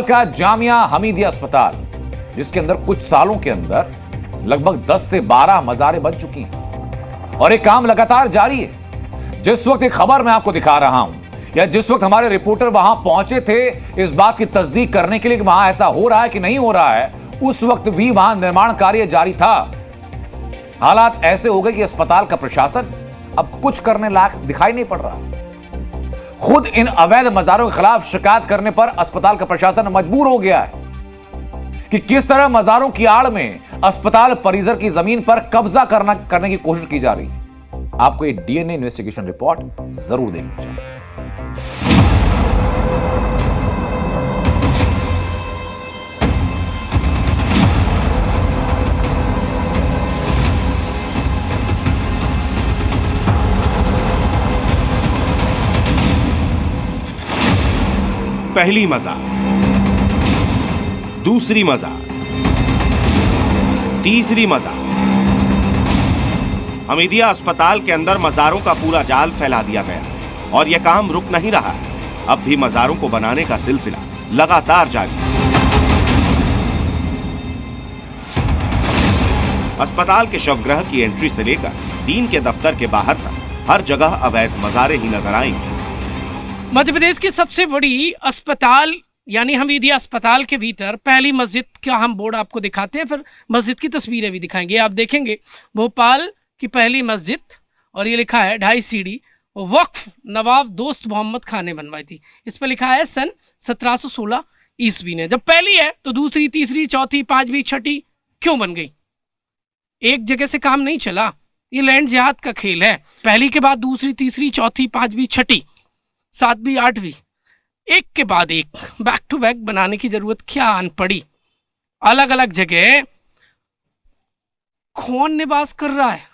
का जामिया हमीदिया अस्पताल, जिसके अंदर कुछ सालों के अंदर लगभग 10 से 12 मजारें बन चुकी हैं और ये काम लगातार जारी है। जिस वक्त एक खबर मैं आपको दिखा रहा हूं या जिस वक्त हमारे रिपोर्टर वहां पहुंचे थे इस बात की तस्दीक करने के लिए कि वहां ऐसा हो रहा है कि नहीं हो रहा है, उस वक्त भी वहां निर्माण कार्य जारी था। हालात ऐसे हो गए कि अस्पताल का प्रशासन अब कुछ करने लायक दिखाई नहीं पड़ रहा। खुद इन अवैध मजारों के खिलाफ शिकायत करने पर अस्पताल का प्रशासन मजबूर हो गया है कि किस तरह मजारों की आड़ में अस्पताल परिसर की जमीन पर कब्जा करने की कोशिश की जा रही है। आपको ये डीएनए इन्वेस्टिगेशन रिपोर्ट जरूर देखनी चाहिए। पहली मजार, दूसरी मजार, तीसरी मजार। हमीदिया अस्पताल के अंदर मजारों का पूरा जाल फैला दिया गया और यह काम रुक नहीं रहा है। अब भी मजारों को बनाने का सिलसिला लगातार जारी है। अस्पताल के शवगृह की एंट्री से लेकर डीन के दफ्तर के बाहर तक हर जगह अवैध मजारें ही नजर आएंगी। मध्य प्रदेश की सबसे बड़ी अस्पताल यानी हमीदिया अस्पताल के भीतर पहली मस्जिद का हम बोर्ड आपको दिखाते हैं, फिर मस्जिद की तस्वीरें भी दिखाएंगे। आप देखेंगे भोपाल की पहली मस्जिद और ये लिखा है 2.5 सीढ़ी वक्फ नवाब दोस्त मोहम्मद खान ने बनवाई थी। इस पर लिखा है सन 1716 ईस्वी ने। जब पहली है तो दूसरी, तीसरी, चौथी, पांचवी, छठी क्यों बन गई? एक जगह से काम नहीं चला। ये लैंड जिहाद का खेल है। पहली के बाद दूसरी, तीसरी, चौथी, पांचवी, छठी, 7वीं, 8वीं, एक के बाद एक बैक टू बैक बनाने की जरूरत क्या आन पड़ी? अलग अलग जगह कौन निवास कर रहा है?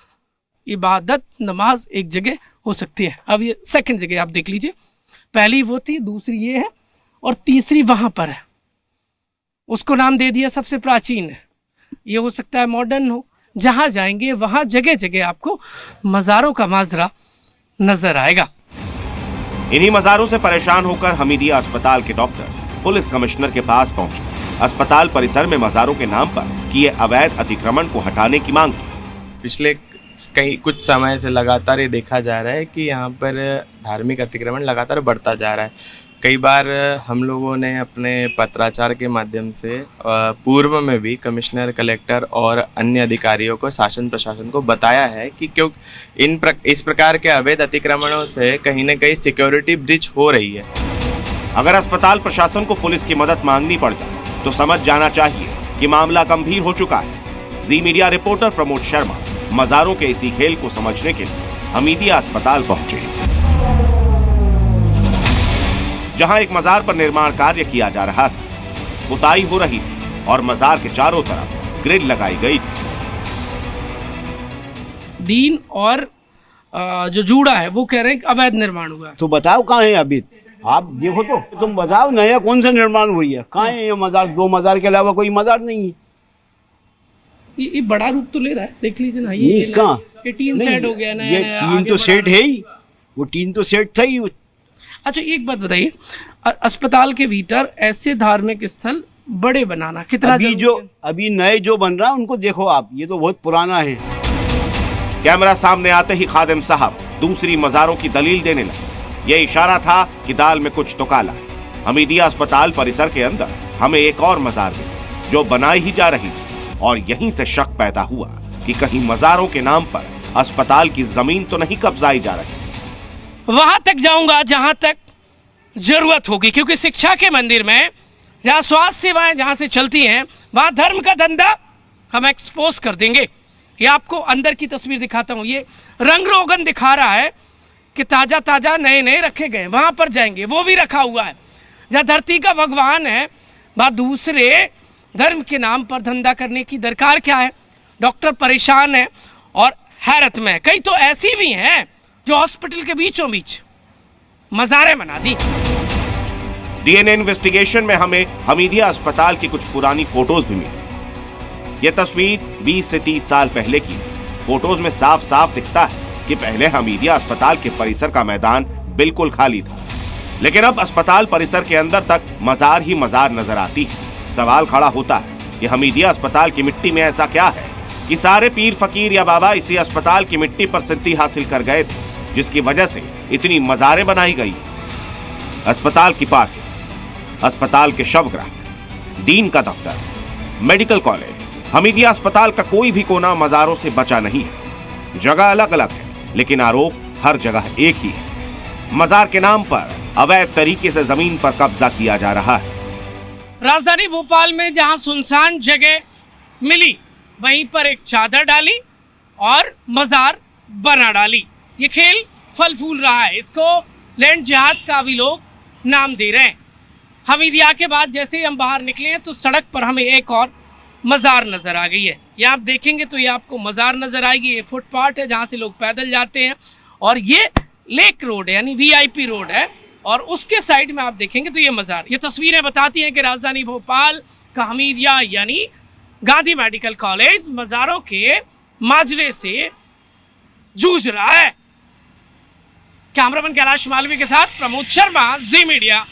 इबादत नमाज एक जगह हो सकती है। अब ये सेकंड जगह आप देख लीजिए। पहली वो थी, दूसरी ये है और तीसरी वहां पर है। उसको नाम दे दिया सबसे प्राचीन है। ये हो सकता है मॉडर्न हो। जहां जाएंगे वहां जगह जगह आपको मजारों का माजरा नजर आएगा। इन्हीं मजारों से परेशान होकर हमीदिया अस्पताल के डॉक्टर्स पुलिस कमिश्नर के पास पहुंचे। अस्पताल परिसर में मजारों के नाम पर किए अवैध अतिक्रमण को हटाने की मांग की। पिछले कुछ समय से लगातार ये देखा जा रहा है कि यहाँ पर धार्मिक अतिक्रमण लगातार बढ़ता जा रहा है। कई बार हम लोगों ने अपने पत्राचार के माध्यम से पूर्व में भी कमिश्नर, कलेक्टर और अन्य अधिकारियों को, शासन प्रशासन को बताया है कि क्यों इस प्रकार के अवैध अतिक्रमणों से कहीं न कहीं सिक्योरिटी ब्रीच हो रही है। अगर अस्पताल प्रशासन को पुलिस की मदद मांगनी पड़ जाए तो समझ जाना चाहिए कि मामला गंभीर हो चुका है। जी मीडिया रिपोर्टर प्रमोद शर्मा मजारों के इसी खेल को समझने के लिए हमीदिया अस्पताल पहुंचे, जहां एक मजार पर निर्माण कार्य किया जा रहा था। पुताई हो रही थी और मजार के चारों तरफ ग्रिल लगाई गई थी। डीन और जो जूड़ा है वो कह रहे हैं अवैध निर्माण हुआ। तो बताओ कहाँ है अभी? आप देखो तो तुम बताओ नया कौन सा निर्माण हुई है? कहाँ है ये मजार? 2 मजार के अलावा कोई मजार नहीं है। ये बड़ा रूप तो ले रहा है, देख लीजिए ना। ये कहाँ? ये टीन सेट हो गया ना। ये टीन तो सेट है ही, वो टीन तो सेट था ही। अच्छा एक बात बताइए, अस्पताल के भीतर ऐसे धार्मिक स्थल बड़े बनाना कितना अभी नए जो बन रहा है उनको देखो आप, ये तो बहुत पुराना है। कैमरा सामने आते ही खादिम साहब दूसरी मजारों की दलील देने लगे। ये इशारा था कि दाल में कुछ तो काला। हमीदिया अस्पताल परिसर के अंदर हमें एक और मजार मिली जो बनाई ही जा रही थी और यहीं से शक पैदा हुआ कि कहीं मजारों के नाम पर अस्पताल की जमीन तो नहीं कब्जाई जा रही। वहां तक जाऊंगा जहां तक जरूरत होगी, क्योंकि शिक्षा के मंदिर में, जहां स्वास्थ्य सेवाएं जहां से चलती हैं, वहां धर्म का धंधा हम एक्सपोज कर देंगे। ये आपको अंदर की तस्वीर दिखाता हूं। ये रंग रोगन दिखा रहा है कि ताजा ताजा नए नए रखे गए। वहां पर जाएंगे, वो भी रखा हुआ है। जहां धरती का भगवान है वहां दूसरे धर्म के नाम पर धंधा करने की दरकार क्या है? डॉक्टर परेशान है और हैरत में। कई तो ऐसी भी हैं जो हॉस्पिटल के बीचों बीच मजारें बना दी। डीएनए इन्वेस्टिगेशन में हमें हमीदिया अस्पताल की कुछ पुरानी फोटोज भी मिली। यह तस्वीर 20 से 30 साल पहले की। फोटोज में साफ साफ दिखता है कि पहले हमीदिया अस्पताल के परिसर का मैदान बिल्कुल खाली था। लेकिन अब अस्पताल परिसर के अंदर तक मजार ही मजार नजर आती है। सवाल खड़ा होता है कि हमीदिया अस्पताल की मिट्टी में ऐसा क्या है कि सारे पीर फकीर या बाबा इसी अस्पताल की मिट्टी पर सिद्धि हासिल कर गए थे, जिसकी वजह से इतनी मजारें बनाई गई। अस्पताल की पार्टी, अस्पताल के शवगृह, दीन का दफ्तर, मेडिकल कॉलेज, हमीदिया अस्पताल का कोई भी कोना मजारों से बचा नहीं है। जगह अलग अलग है, लेकिन आरोप हर जगह एक ही है। मजार के नाम पर अवैध तरीके से जमीन पर कब्जा किया जा रहा है। राजधानी भोपाल में जहां सुनसान जगह मिली, वहीं पर एक चादर डाली और मजार बना डाली। ये खेल फल फूल रहा है। इसको लैंड जिहाद का भी लोग नाम दे रहे हैं। हमीदिया के बाद जैसे ही हम बाहर निकले हैं तो सड़क पर हमें एक और मजार नजर आ गई है। ये आप देखेंगे तो ये आपको मजार नजर आएगी। ये फुटपाथ है जहां से लोग पैदल जाते हैं और ये लेक रोड है, यानी वीआईपी रोड है, और उसके साइड में आप देखेंगे तो ये मजार। ये तस्वीरें बताती हैं कि राजधानी भोपाल का हमीदिया यानी गांधी मेडिकल कॉलेज मजारों के माजरे से जूझ रहा है। कैमरामैन कैलाश मालवी के साथ प्रमोद शर्मा, जी मीडिया।